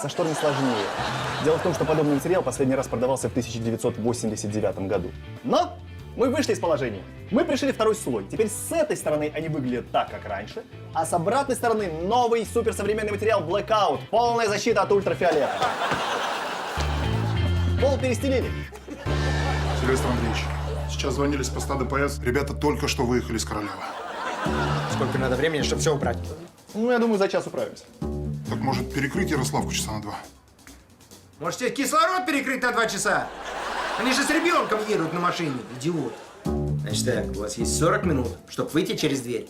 со шторами сложнее. Дело в том, что подобный материал последний раз продавался в 1989 году. Но мы вышли из положения. Мы пришли второй слой. Теперь с этой стороны они выглядят так, как раньше, а с обратной стороны новый суперсовременный материал Blackout. Полная защита от ультрафиолета. Пол перестелили. Сильвестр Андреевич, сейчас звонили с поста ДПС. Ребята только что выехали из Королева. Сколько надо времени, чтобы все убрать? Ну, я думаю, за час управимся. Так может перекрыть Ярославку часа на 2? Может, тебе кислород перекрыть на 2 часа? Они же с ребенком едут на машине, идиот. Значит так, у вас есть 40 минут, чтобы выйти через дверь.